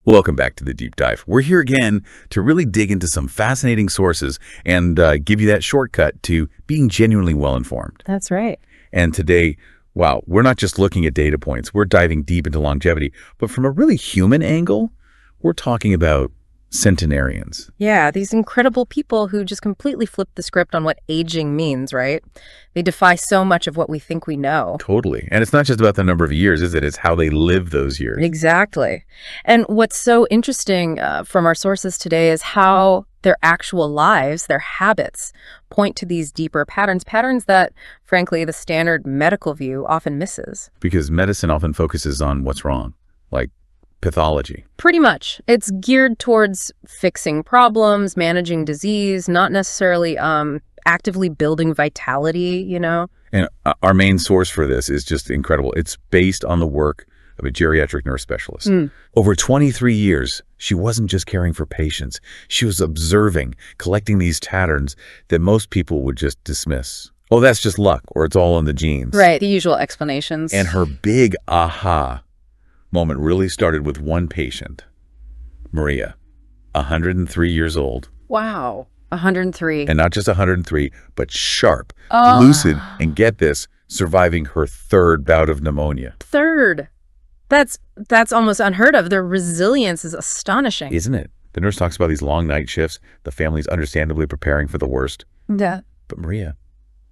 Welcome back to the Deep Dive. We're here again to really dig into some fascinating sources and give you that shortcut to being genuinely well-informed. That's right. And today, wow, we're not just looking at data points. We're diving deep into longevity. But from a really human angle, we're talking about centenarians. Yeah, these incredible people who just completely flip the script on what aging means, right? They defy so much of what we think we know. Totally. And it's not just about the number of years, is it? It's how they live those years. Exactly. And what's so interesting from our sources today is how their actual lives, their habits, point to these deeper patterns that, frankly, the standard medical view often misses. Because medicine often focuses on what's wrong, like pathology. Pretty much. It's geared towards fixing problems, managing disease, not necessarily actively building vitality, you know? And our main source for this is just incredible. It's based on the work of a geriatric nurse specialist. Over 23 years, she wasn't just caring for patients. She was observing, collecting these patterns that most people would just dismiss. Oh, that's just luck, or it's all in the genes. Right, the usual explanations. And her big aha moment really started with one patient, Maria, 103 years old. Wow, 103. And not just 103, but sharp, lucid, and get this, surviving her third bout of pneumonia. Third. That's almost unheard of. Their resilience is astonishing. Isn't it? The nurse talks about these long night shifts, the family's understandably preparing for the worst. Yeah. But Maria,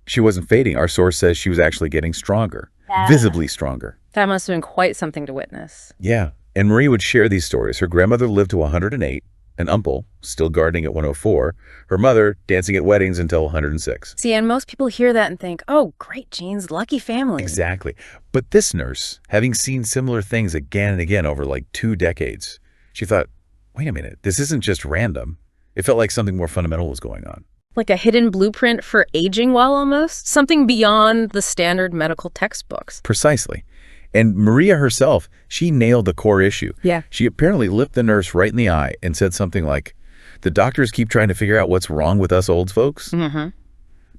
she wasn't fading. Our source says she was actually getting stronger, visibly stronger. That must have been quite something to witness. Yeah. And Maria would share these stories. Her grandmother lived to 108, an uncle still gardening at 104, her mother dancing at weddings until 106. See, and most people hear that and think, oh, great genes, lucky family. Exactly. But this nurse, having seen similar things again and again over like 2 decades, she thought, wait a minute, this isn't just random. It felt like something more fundamental was going on. Like a hidden blueprint for aging well almost? Something beyond the standard medical textbooks. Precisely. And Maria herself, she nailed the core issue. Yeah. She apparently looked the nurse right in the eye and said something like, the doctors keep trying to figure out what's wrong with us old folks,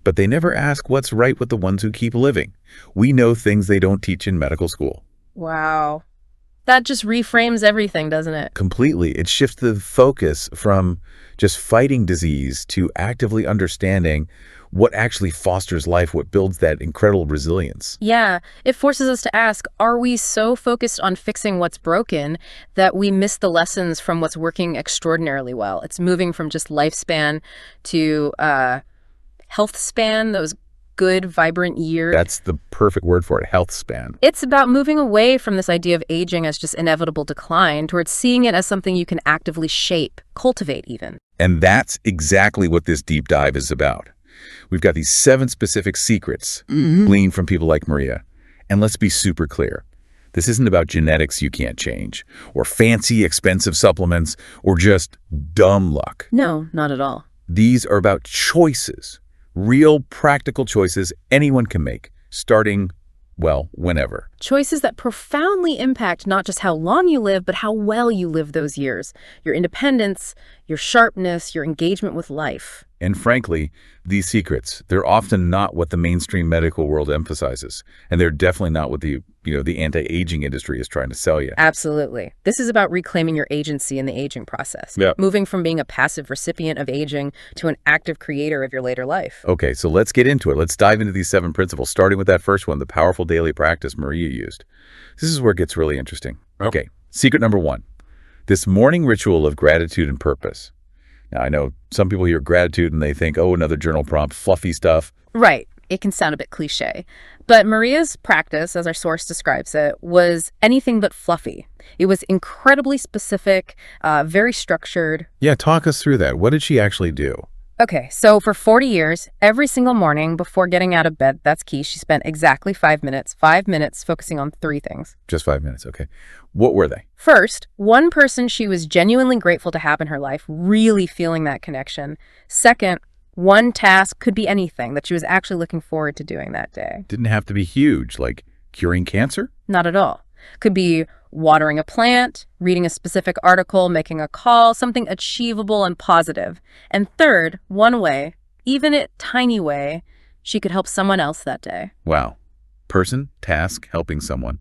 but they never ask what's right with the ones who keep living. We know things they don't teach in medical school. Wow. That just reframes everything, doesn't it? Completely. It shifts the focus from just fighting disease to actively understanding what actually fosters life, what builds that incredible resilience. Yeah, it forces us to ask, are we so focused on fixing what's broken that we miss the lessons from what's working extraordinarily well? It's moving from just lifespan to health span, those good, vibrant years. That's the perfect word for it, health span. It's about moving away from this idea of aging as just inevitable decline towards seeing it as something you can actively shape, cultivate even. And that's exactly what this deep dive is about. We've got these 7 specific secrets gleaned from people like Maria. And let's be super clear. This isn't about genetics you can't change, or fancy, expensive supplements, or just dumb luck. No, not at all. These are about choices, real practical choices anyone can make, starting, well, whenever. Choices that profoundly impact not just how long you live, but how well you live those years. Your independence, your sharpness, your engagement with life. And frankly, these secrets, they're often not what the mainstream medical world emphasizes. And they're definitely not what the anti-aging industry is trying to sell you. Absolutely. This is about reclaiming your agency in the aging process. Yeah. Moving from being a passive recipient of aging to an active creator of your later life. Okay, so let's get into it. Let's dive into these 7 principles, starting with that first one, the powerful daily practice Maria used. This is where it gets really interesting. Okay, secret number 1, this morning ritual of gratitude and purpose. Now, I know some people hear gratitude and they think, oh, another journal prompt, fluffy stuff. Right. It can sound a bit cliche. But Maria's practice, as our source describes it, was anything but fluffy. It was incredibly specific, very structured. Yeah, talk us through that. What did she actually do? Okay, so for 40 years, every single morning before getting out of bed, that's key, she spent exactly 5 minutes focusing on 3 things. Just 5 minutes, okay. What were they? First, one person she was genuinely grateful to have in her life, really feeling that connection. Second, one task, could be anything, that she was actually looking forward to doing that day. Didn't have to be huge, like curing cancer? Not at all. Could be watering a plant, reading a specific article, making a call, something achievable and positive. And third, one way, even a tiny way, she could help someone else that day. Wow. Person, task, helping someone.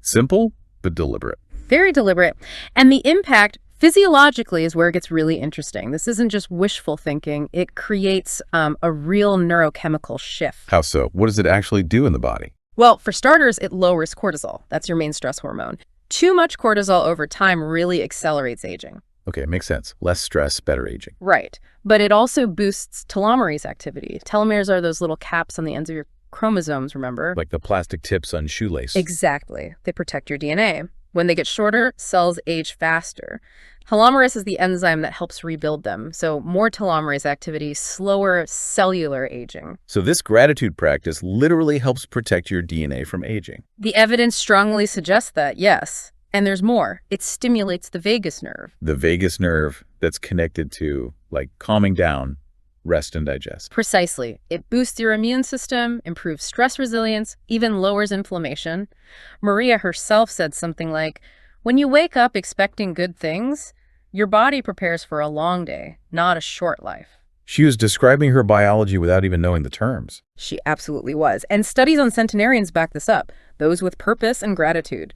Simple, but deliberate. Very deliberate. And the impact physiologically is where it gets really interesting. This isn't just wishful thinking. It creates a real neurochemical shift. How so? What does it actually do in the body? Well, for starters, it lowers cortisol. That's your main stress hormone. Too much cortisol over time really accelerates aging. Okay, makes sense. Less stress, better aging. Right. But it also boosts telomerase activity. Telomeres are those little caps on the ends of your chromosomes, remember? Like the plastic tips on shoelace. Exactly. They protect your DNA. When they get shorter, cells age faster. Telomerase is the enzyme that helps rebuild them. So more telomerase activity, slower cellular aging. So this gratitude practice literally helps protect your DNA from aging. The evidence strongly suggests that, yes. And there's more. It stimulates the vagus nerve. The vagus nerve that's connected to, like, calming down, rest and digest. Precisely. It boosts your immune system, improves stress resilience, even lowers inflammation. Maria herself said something like, when you wake up expecting good things, your body prepares for a long day, not a short life. She was describing her biology without even knowing the terms. She absolutely was. And studies on centenarians back this up, those with purpose and gratitude.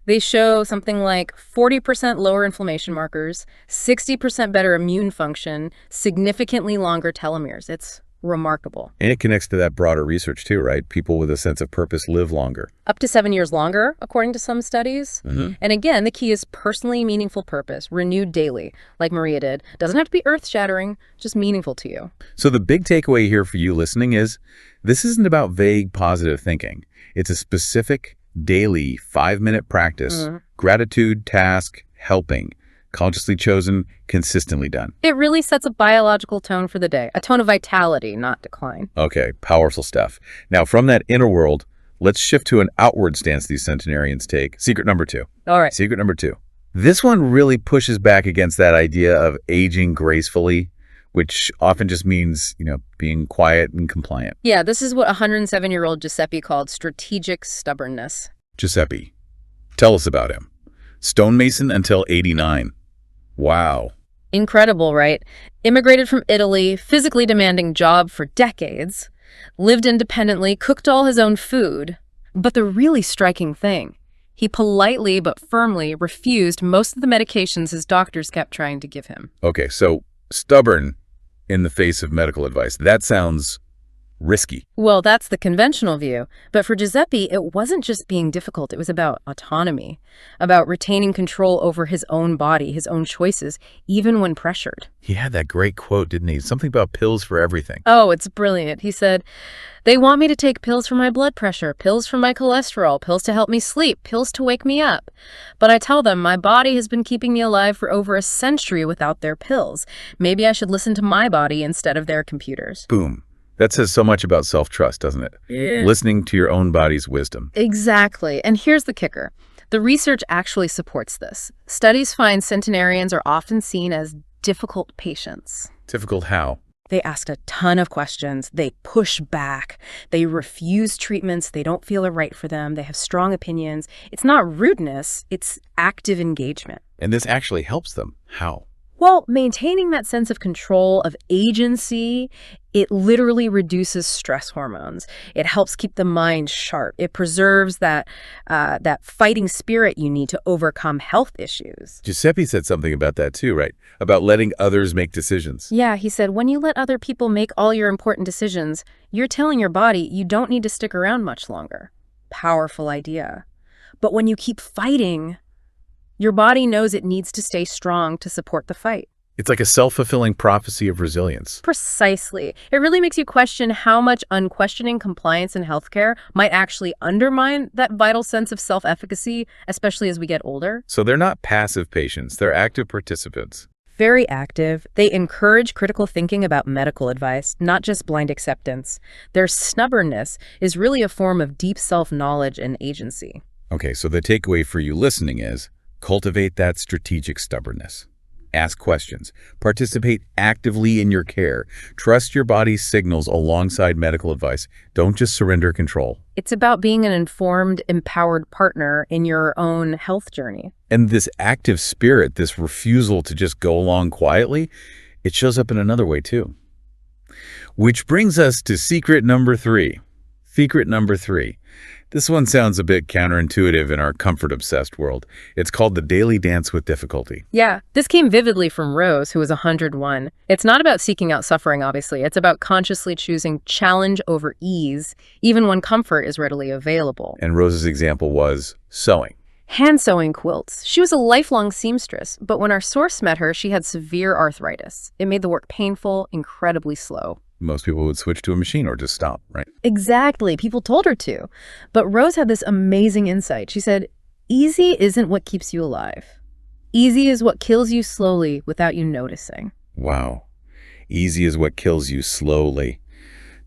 They show something like 40% lower inflammation markers, 60% better immune function, significantly longer telomeres. It's remarkable. And it connects to that broader research too, right? People with a sense of purpose live longer. Up to 7 years longer, according to some studies. And again, the key is personally meaningful purpose, renewed daily, like Maria did. Doesn't have to be earth-shattering, just meaningful to you. So the big takeaway here for you listening is, this isn't about vague positive thinking. It's a specific, daily 5-minute practice, gratitude, task, helping, consciously chosen, consistently done. It really sets a biological tone for the day, a tone of vitality, not decline. Okay, powerful stuff. Now, from that inner world, let's shift to an outward stance these centenarians take. Secret number 2. All right. Secret number 2. This one really pushes back against that idea of aging gracefully, which often just means, being quiet and compliant. Yeah, this is what 107-year-old Giuseppe called strategic stubbornness. Giuseppe, tell us about him. Stonemason until 89. Wow. Incredible, right? Immigrated from Italy, physically demanding job for decades, lived independently, cooked all his own food. But the really striking thing, he politely but firmly refused most of the medications his doctors kept trying to give him. Okay, so stubborn in the face of medical advice. That sounds risky. Well, that's the conventional view. But for Giuseppe, it wasn't just being difficult. It was about autonomy, about retaining control over his own body, his own choices, even when pressured. He had that great quote, didn't he? Something about pills for everything. Oh, it's brilliant. He said, they want me to take pills for my blood pressure, pills for my cholesterol, pills to help me sleep, pills to wake me up. But I tell them my body has been keeping me alive for over a century without their pills. Maybe I should listen to my body instead of their computers. Boom. That says so much about self-trust, doesn't it? Yeah. Listening to your own body's wisdom. Exactly. And here's the kicker. The research actually supports this. Studies find centenarians are often seen as difficult patients. Difficult how? They ask a ton of questions. They push back. They refuse treatments. They don't feel are right for them. They have strong opinions. It's not rudeness. It's active engagement. And this actually helps them. How? Well, maintaining that sense of control, of agency, it literally reduces stress hormones. It helps keep the mind sharp. It preserves that fighting spirit you need to overcome health issues. Giuseppe said something about that too, right? About letting others make decisions. Yeah, he said, when you let other people make all your important decisions, you're telling your body you don't need to stick around much longer. Powerful idea. But when you keep fighting, your body knows it needs to stay strong to support the fight. It's like a self-fulfilling prophecy of resilience. Precisely. It really makes you question how much unquestioning compliance in healthcare might actually undermine that vital sense of self-efficacy, especially as we get older. So they're not passive patients, they're active participants. Very active. They encourage critical thinking about medical advice, not just blind acceptance. Their stubbornness is really a form of deep self-knowledge and agency. Okay, so the takeaway for you listening is, cultivate that strategic stubbornness. Ask questions. Participate actively in your care. Trust your body's signals alongside medical advice. Don't just surrender control. It's about being an informed, empowered partner in your own health journey. And this active spirit, this refusal to just go along quietly, it shows up in another way too. Which brings us to secret number 3. Secret number 3. This one sounds a bit counterintuitive in our comfort-obsessed world. It's called the daily dance with difficulty. Yeah, this came vividly from Rose, who was 101. It's not about seeking out suffering, obviously. It's about consciously choosing challenge over ease, even when comfort is readily available. And Rose's example was sewing. Hand sewing quilts. She was a lifelong seamstress, but when our source met her, she had severe arthritis. It made the work painful, incredibly slow. Most people would switch to a machine or just stop, right? Exactly. People told her to. But Rose had this amazing insight. She said, easy isn't what keeps you alive. Easy is what kills you slowly without you noticing. Wow. Easy is what kills you slowly.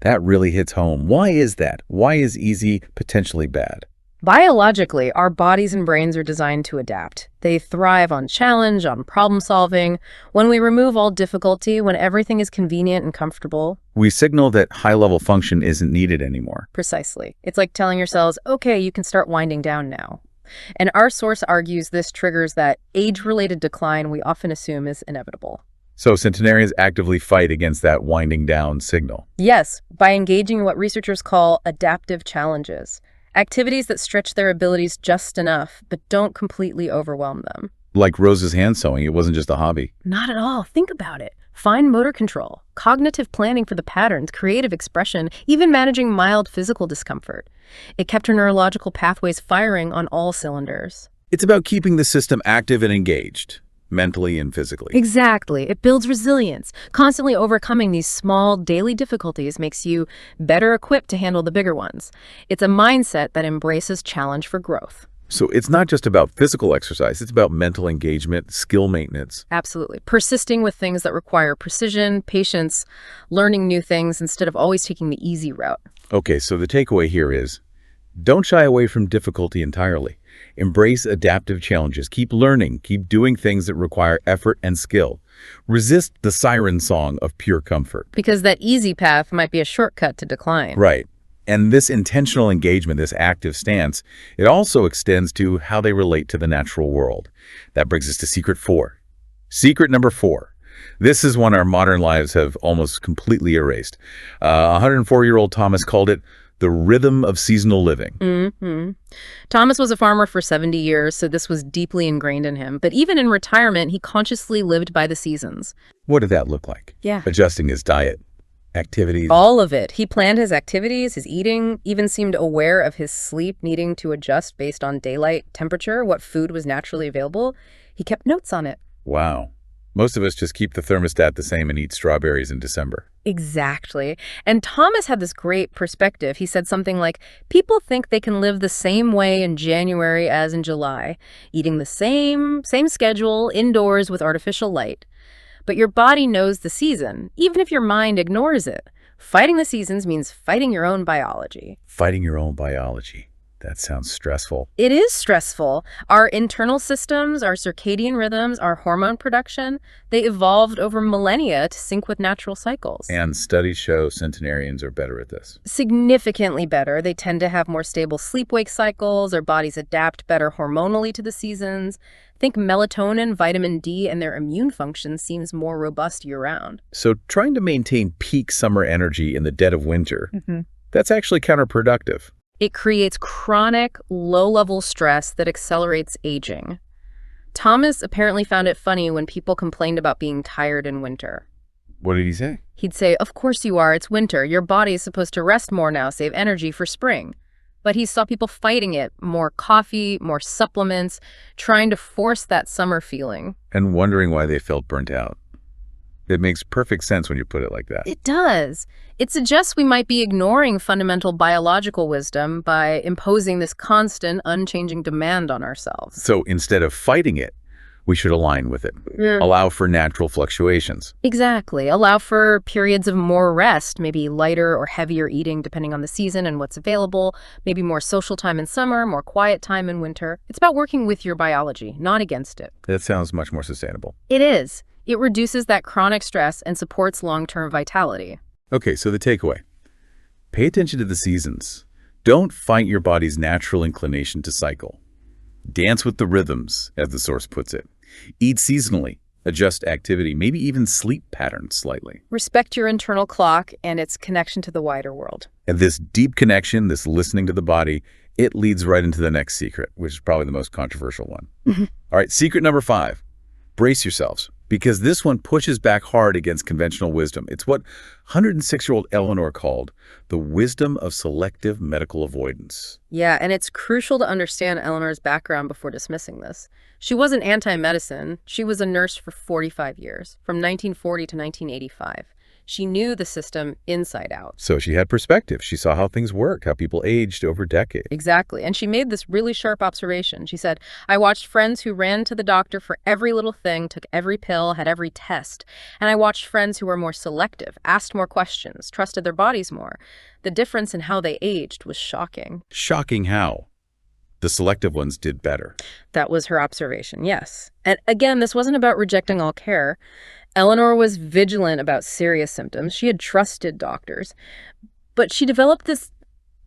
That really hits home. Why is that? Why is easy potentially bad? Biologically, our bodies and brains are designed to adapt. They thrive on challenge, on problem solving. When we remove all difficulty, when everything is convenient and comfortable. We signal that high-level function isn't needed anymore. Precisely. It's like telling yourselves, okay, you can start winding down now. And our source argues this triggers that age-related decline we often assume is inevitable. So centenarians actively fight against that winding down signal. Yes, by engaging in what researchers call adaptive challenges. Activities that stretch their abilities just enough, but don't completely overwhelm them. Like Rose's hand sewing, it wasn't just a hobby. Not at all. Think about it. Fine motor control, cognitive planning for the patterns, creative expression, even managing mild physical discomfort. It kept her neurological pathways firing on all cylinders. It's about keeping the system active and engaged, mentally and physically. Exactly. It builds resilience. Constantly overcoming these small daily difficulties makes you better equipped to handle the bigger ones. It's a mindset that embraces challenge for growth. So it's not just about physical exercise, it's about mental engagement, skill maintenance. Absolutely. Persisting with things that require precision, patience, learning new things instead of always taking the easy route. Okay, so the takeaway here is, don't shy away from difficulty entirely. Embrace adaptive challenges. Keep learning. Keep doing things that require effort and skill. Resist the siren song of pure comfort. Because that easy path might be a shortcut to decline. Right. And this intentional engagement, this active stance, it also extends to how they relate to the natural world. That brings us to secret 4. Secret number 4. This is one our modern lives have almost completely erased. 104-year-old Thomas called it the rhythm of seasonal living. Mm-hmm. Thomas was a farmer for 70 years, so this was deeply ingrained in him. But even in retirement, he consciously lived by the seasons. What did that look like? Yeah. Adjusting his diet, activities. All of it. He planned his activities, his eating, even seemed aware of his sleep needing to adjust based on daylight temperature, what food was naturally available. He kept notes on it. Wow. Most of us just keep the thermostat the same and eat strawberries in December. Exactly. And Thomas had this great perspective. He said something like, people think they can live the same way in January as in July, eating the same schedule, indoors with artificial light. But your body knows the season, even if your mind ignores it. Fighting the seasons means fighting your own biology. Fighting your own biology. That sounds stressful. It is stressful. Our internal systems, our circadian rhythms, our hormone production, they evolved over millennia to sync with natural cycles. And studies show centenarians are better at this. Significantly better. They tend to have more stable sleep-wake cycles. Their bodies adapt better hormonally to the seasons. Think melatonin, vitamin D, and their immune function seems more robust year-round. So trying to maintain peak summer energy in the dead of winter, that's actually counterproductive. It creates chronic, low-level stress that accelerates aging. Thomas apparently found it funny when people complained about being tired in winter. What did he say? He'd say, of course you are, it's winter. Your body is supposed to rest more now, save energy for spring. But he saw people fighting it, more coffee, more supplements, trying to force that summer feeling. And wondering why they felt burnt out. It makes perfect sense when you put it like that. It does. It suggests we might be ignoring fundamental biological wisdom by imposing this constant, unchanging demand on ourselves. So instead of fighting it, we should align with it. Allow for natural fluctuations. Exactly. Allow for periods of more rest, maybe lighter or heavier eating depending on the season and what's available, maybe more social time in summer, more quiet time in winter. It's about working with your biology, not against it. That sounds much more sustainable. It is. It reduces that chronic stress and supports long-term vitality. Okay, so the takeaway. Pay attention to the seasons. Don't fight your body's natural inclination to cycle. Dance with the rhythms, as the source puts it. Eat seasonally. Adjust activity, maybe even sleep patterns slightly. Respect your internal clock and its connection to the wider world. And this deep connection, this listening to the body, It leads right into the next secret, which is probably the most controversial one. All right, secret number 5. Brace yourselves, because this one pushes back hard against conventional wisdom. It's what 106-year-old Eleanor called the wisdom of selective medical avoidance. Yeah, and it's crucial to understand Eleanor's background before dismissing this. She wasn't anti-medicine. She was a nurse for 45 years, from 1940 to 1985. She knew the system inside out. So she had perspective. She saw how things work, how people aged over decades. Exactly. And she made this really sharp observation. She said, I watched friends who ran to the doctor for every little thing, took every pill, had every test. And I watched friends who were more selective, asked more questions, trusted their bodies more. The difference in how they aged was shocking. Shocking how? The selective ones did better. That was her observation, yes. And again, this wasn't about rejecting all care. Eleanor was vigilant about serious symptoms. She had trusted doctors. But she developed this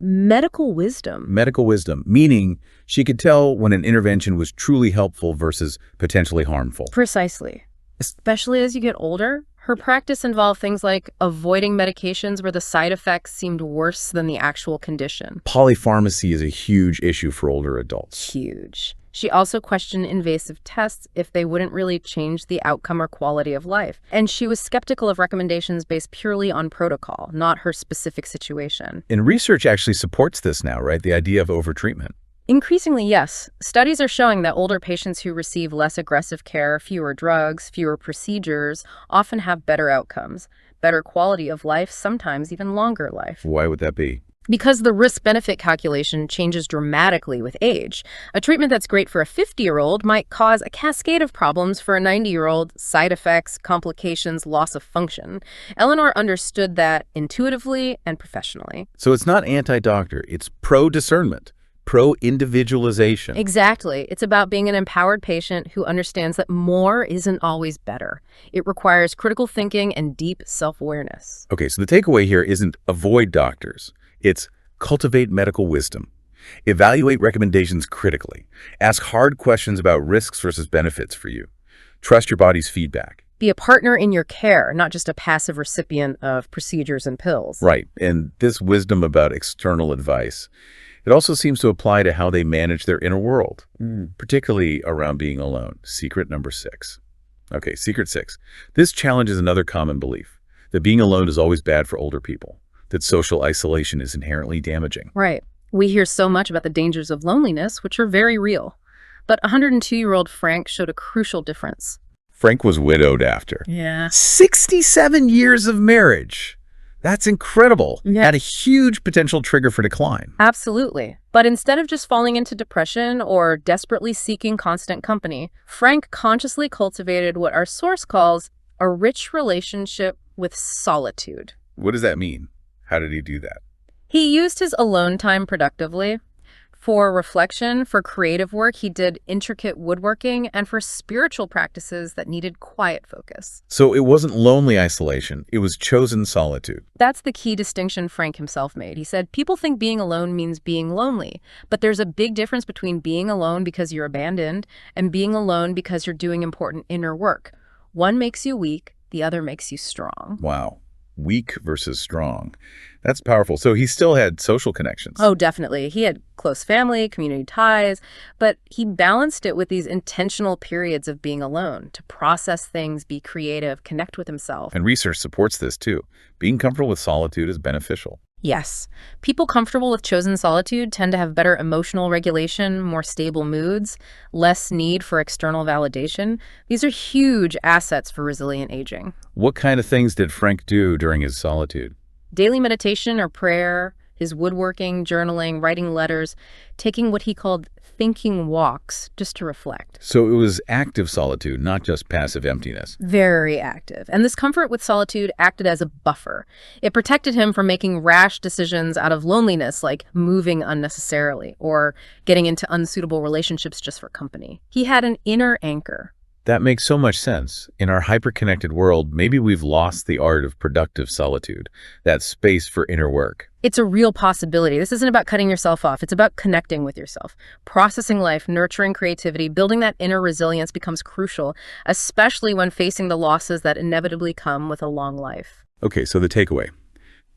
medical wisdom. Medical wisdom, meaning she could tell when an intervention was truly helpful versus potentially harmful. Precisely. Especially as you get older, her practice involved things like avoiding medications where the side effects seemed worse than the actual condition. Polypharmacy is a huge issue for older adults. Huge. She also questioned invasive tests if they wouldn't really change the outcome or quality of life. And she was skeptical of recommendations based purely on protocol, not her specific situation. And research actually supports this now, right? The idea of overtreatment. Increasingly, yes. Studies are showing that older patients who receive less aggressive care, fewer drugs, fewer procedures, often have better outcomes, better quality of life, sometimes even longer life. Why would that be? Because the risk-benefit calculation changes dramatically with age. A treatment that's great for a 50-year-old might cause a cascade of problems for a 90-year-old, side effects, complications, loss of function. Eleanor understood that intuitively and professionally. So it's not anti-doctor, it's pro-discernment, pro-individualization. Exactly. It's about being an empowered patient who understands that more isn't always better. It requires critical thinking and deep self-awareness. Okay, so the takeaway here isn't avoid doctors. It's cultivate medical wisdom. Evaluate recommendations critically. Ask hard questions about risks versus benefits for you. Trust your body's feedback. Be a partner in your care, not just a passive recipient of procedures and pills. Right, and this wisdom about external advice, it also seems to apply to how they manage their inner world, particularly around being alone. Secret number 6. Okay, secret 6. This challenges another common belief, that being alone is always bad for older people, that social isolation is inherently damaging. Right. We hear so much about the dangers of loneliness, which are very real. But 102-year-old Frank showed a crucial difference. Frank was widowed after. Yeah. 67 years of marriage. That's incredible. Yeah. Had a huge potential trigger for decline. Absolutely. But instead of just falling into depression or desperately seeking constant company, Frank consciously cultivated what our source calls a rich relationship with solitude. What does that mean? How did he do that? He used his alone time productively. For reflection, for creative work, he did intricate woodworking, and for spiritual practices that needed quiet focus. So it wasn't lonely isolation, it was chosen solitude. That's the key distinction Frank himself made. He said, people think being alone means being lonely, but there's a big difference between being alone because you're abandoned and being alone because you're doing important inner work. One makes you weak, the other makes you strong. Wow. Weak versus strong. That's powerful. So he still had social connections. Oh, definitely. He had close family, community ties, but he balanced it with these intentional periods of being alone to process things, be creative, connect with himself. And research supports this too. Being comfortable with solitude is beneficial. Yes. People comfortable with chosen solitude tend to have better emotional regulation, more stable moods, less need for external validation. These are huge assets for resilient aging. What kind of things did Frank do during his solitude? Daily meditation or prayer, his woodworking, journaling, writing letters, taking what he called thinking walks just to reflect. So it was active solitude, not just passive emptiness. Very active. And this comfort with solitude acted as a buffer. It protected him from making rash decisions out of loneliness, like moving unnecessarily or getting into unsuitable relationships just for company. He had an inner anchor. That makes so much sense. In our hyper-connected world, maybe we've lost the art of productive solitude, that space for inner work. It's a real possibility. This isn't about cutting yourself off. It's about connecting with yourself. Processing life, nurturing creativity, building that inner resilience becomes crucial, especially when facing the losses that inevitably come with a long life. Okay, so the takeaway.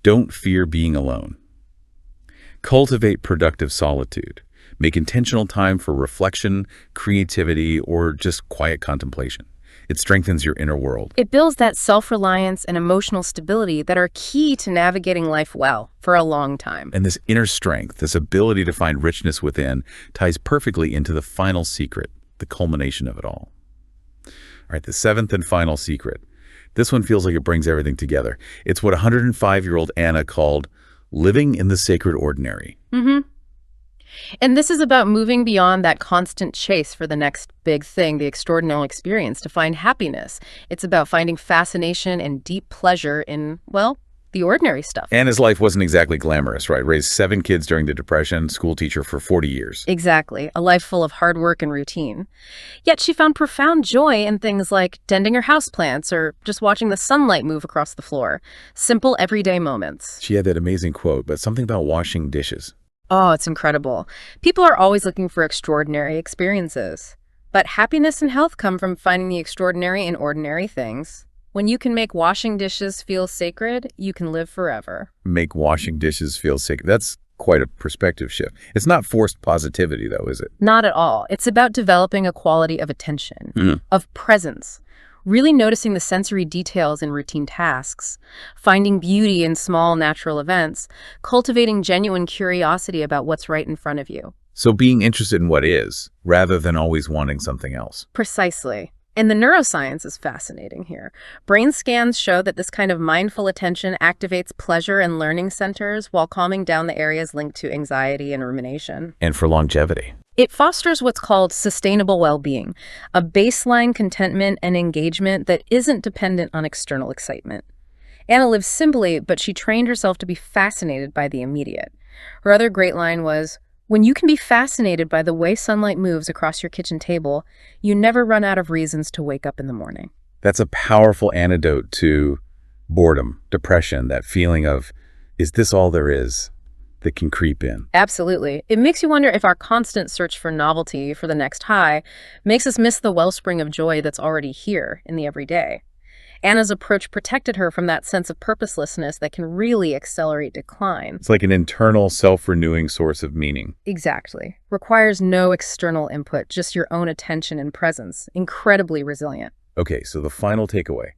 Don't fear being alone. Cultivate productive solitude. Make intentional time for reflection, creativity, or just quiet contemplation. It strengthens your inner world. It builds that self-reliance and emotional stability that are key to navigating life well for a long time. And this inner strength, this ability to find richness within, ties perfectly into the final secret, the culmination of it all. All right, the seventh and final secret. This one feels like it brings everything together. It's what 105-year-old Anna called living in the sacred ordinary. And this is about moving beyond that constant chase for the next big thing, the extraordinary experience, to find happiness. It's about finding fascination and deep pleasure in, well, the ordinary stuff. Anna's life wasn't exactly glamorous, right? Raised 7 kids during the Depression, school teacher for 40 years. Exactly. A life full of hard work and routine. Yet she found profound joy in things like tending her houseplants or just watching the sunlight move across the floor. Simple, everyday moments. She had that amazing quote, but something about washing dishes. Oh, it's incredible. People are always looking for extraordinary experiences. But happiness and health come from finding the extraordinary in ordinary things. When you can make washing dishes feel sacred, you can live forever. Make washing dishes feel sacred. That's quite a perspective shift. It's not forced positivity, though, is it? Not at all. It's about developing a quality of attention, of presence, really noticing the sensory details in routine tasks, finding beauty in small natural events, cultivating genuine curiosity about what's right in front of you. So being interested in what is, rather than always wanting something else. Precisely. And the neuroscience is fascinating here. Brain scans show that this kind of mindful attention activates pleasure and learning centers while calming down the areas linked to anxiety and rumination. And for longevity. It fosters what's called sustainable well-being, a baseline contentment and engagement that isn't dependent on external excitement. Anna lived simply, but she trained herself to be fascinated by the immediate. Her other great line was, "When you can be fascinated by the way sunlight moves across your kitchen table, you never run out of reasons to wake up in the morning." That's a powerful antidote to boredom, depression, that feeling of, is this all there is, that can creep in. Absolutely. It makes you wonder if our constant search for novelty, for the next high, makes us miss the wellspring of joy that's already here in the everyday. Anna's approach protected her from that sense of purposelessness that can really accelerate decline. It's like an internal, self-renewing source of meaning. Exactly. Requires no external input, just your own attention and presence. Incredibly resilient. Okay, so the final takeaway.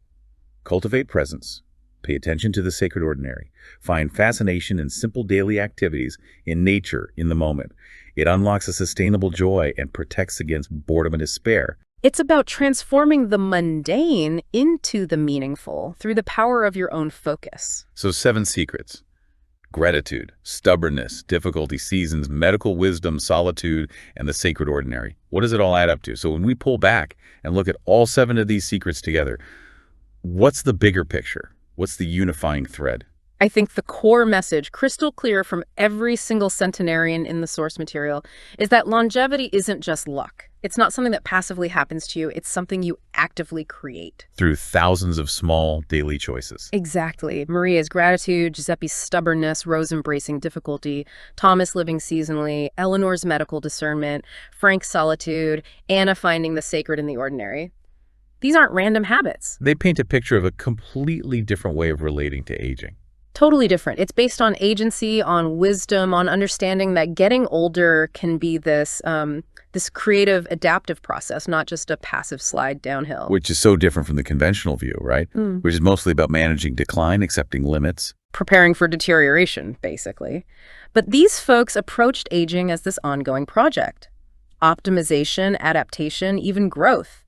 Cultivate presence. Pay attention to the sacred ordinary. Find fascination in simple daily activities, in nature, in the moment. It unlocks a sustainable joy and protects against boredom and despair. It's about transforming the mundane into the meaningful through the power of your own focus. So 7 secrets. Gratitude, stubbornness, difficulty, seasons, medical wisdom, solitude, and the sacred ordinary. What does it all add up to? So when we pull back and look at all 7 of these secrets together, what's the bigger picture? What's the unifying thread? I think the core message, crystal clear from every single centenarian in the source material, is that longevity isn't just luck. It's not something that passively happens to you. It's something you actively create. Through thousands of small daily choices. Exactly. Maria's gratitude, Giuseppe's stubbornness, Rose embracing difficulty, Thomas living seasonally, Eleanor's medical discernment, Frank's solitude, Anna finding the sacred in the ordinary. These aren't random habits. They paint a picture of a completely different way of relating to aging. Totally different. It's based on agency, on wisdom, on understanding that getting older can be this creative, adaptive process, not just a passive slide downhill. Which is so different from the conventional view, right? Which is mostly about managing decline, accepting limits. Preparing for deterioration, basically. But these folks approached aging as this ongoing project. Optimization, adaptation, even growth.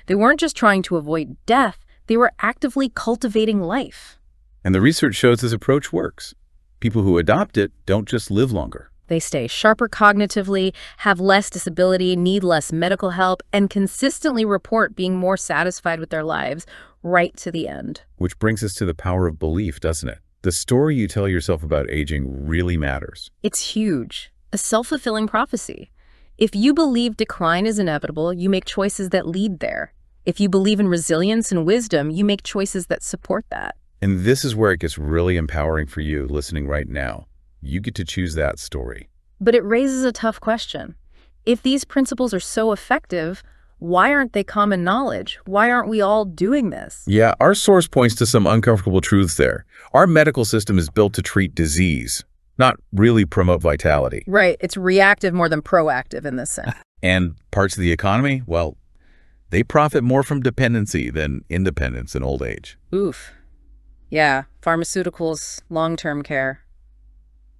They weren't just trying to avoid death, they were actively cultivating life. And the research shows this approach works. People who adopt it don't just live longer. They stay sharper cognitively, have less disability, need less medical help, and consistently report being more satisfied with their lives right to the end. Which brings us to the power of belief, doesn't it? The story you tell yourself about aging really matters. It's huge. A self-fulfilling prophecy. If you believe decline is inevitable, you make choices that lead there. If you believe in resilience and wisdom, you make choices that support that. And this is where it gets really empowering for you listening right now. You get to choose that story. But it raises a tough question. If these principles are so effective, why aren't they common knowledge? Why aren't we all doing this? Yeah, our source points to some uncomfortable truths there. Our medical system is built to treat disease, not really promote vitality. Right. It's reactive more than proactive in this sense. And parts of the economy, well, they profit more from dependency than independence in old age. Oof. Yeah. Pharmaceuticals, long-term care.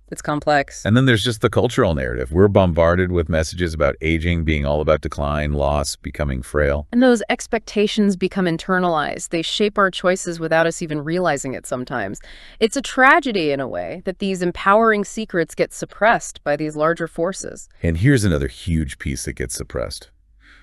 It's complex. And then there's just the cultural narrative. We're bombarded with messages about aging being all about decline, loss, becoming frail. And those expectations become internalized. They shape our choices without us even realizing it sometimes. It's a tragedy, in a way, that these empowering secrets get suppressed by these larger forces. And here's another huge piece that gets suppressed.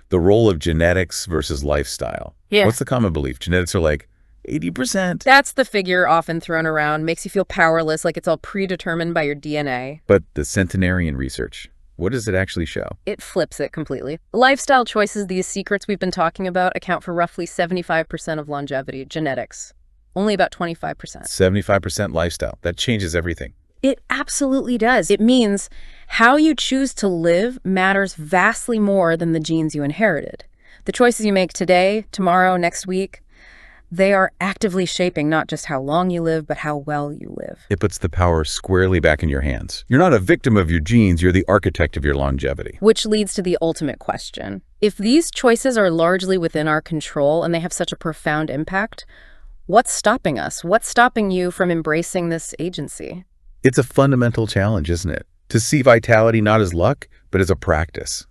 The role of genetics versus lifestyle. Yeah. What's the common belief? Genetics are like 80%. That's the figure often thrown around, makes you feel powerless, like it's all predetermined by your DNA. But the centenarian research, what does it actually show? It flips it completely. Lifestyle choices, these secrets we've been talking about, account for roughly 75% of longevity. Genetics, only about 25%. 75% lifestyle. That changes everything. It absolutely does. It means how you choose to live matters vastly more than the genes you inherited. The choices you make today, tomorrow, next week, they are actively shaping not just how long you live, but how well you live. It puts the power squarely back in your hands. You're not a victim of your genes, you're the architect of your longevity. Which leads to the ultimate question. If these choices are largely within our control and they have such a profound impact, what's stopping us? What's stopping you from embracing this agency? It's a fundamental challenge, isn't it? To see vitality not as luck, but as a practice.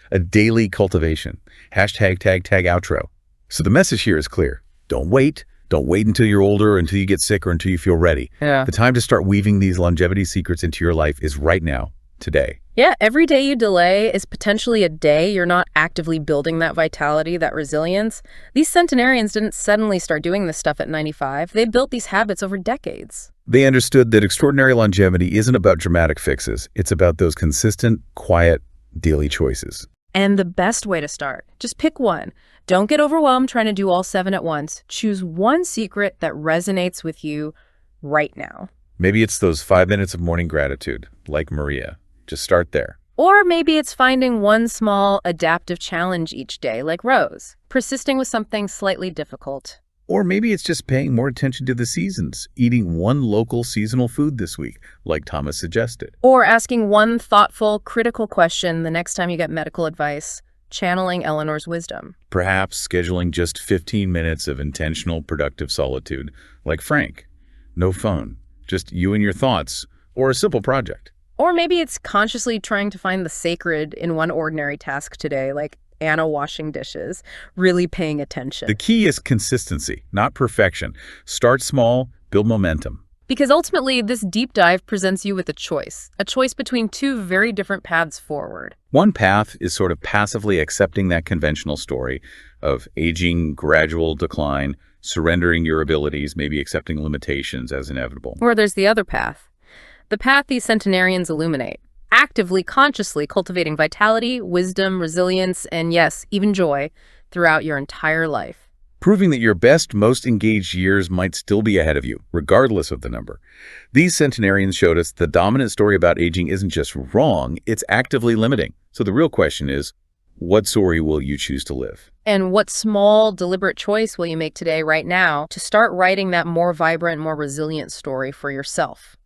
A daily cultivation. Hashtag tag outro. So the message here is clear. Don't wait. Don't wait until you're older, or until you get sick, or until you feel ready. Yeah. The time to start weaving these longevity secrets into your life is right now, today. Yeah, every day you delay is potentially a day you're not actively building that vitality, that resilience. These centenarians didn't suddenly start doing this stuff at 95. They built these habits over decades. They understood that extraordinary longevity isn't about dramatic fixes. It's about those consistent, quiet, daily choices. And the best way to start, just pick one. Don't get overwhelmed trying to do all 7 at once. Choose one secret that resonates with you right now. Maybe it's those 5 minutes of morning gratitude, like Maria. Just start there. Or maybe it's finding one small adaptive challenge each day, like Rose, persisting with something slightly difficult. Or maybe it's just paying more attention to the seasons, eating one local seasonal food this week, like Thomas suggested. Or asking one thoughtful, critical question the next time you get medical advice, channeling Eleanor's wisdom. Perhaps scheduling just 15 minutes of intentional, productive solitude, like Frank. No phone, just you and your thoughts, or a simple project. Or maybe it's consciously trying to find the sacred in one ordinary task today, like Anna washing dishes, really paying attention. The key is consistency, not perfection. Start small, build momentum. Because ultimately, this deep dive presents you with a choice between 2 very different paths forward. One path is sort of passively accepting that conventional story of aging, gradual decline, surrendering your abilities, maybe accepting limitations as inevitable. Or there's the other path. The path these centenarians illuminate. Actively, consciously cultivating vitality, wisdom, resilience, and yes, even joy throughout your entire life. Proving that your best, most engaged years might still be ahead of you, regardless of the number. These centenarians showed us the dominant story about aging isn't just wrong, it's actively limiting. So the real question is, what story will you choose to live? And what small, deliberate choice will you make today, right now, to start writing that more vibrant, more resilient story for yourself?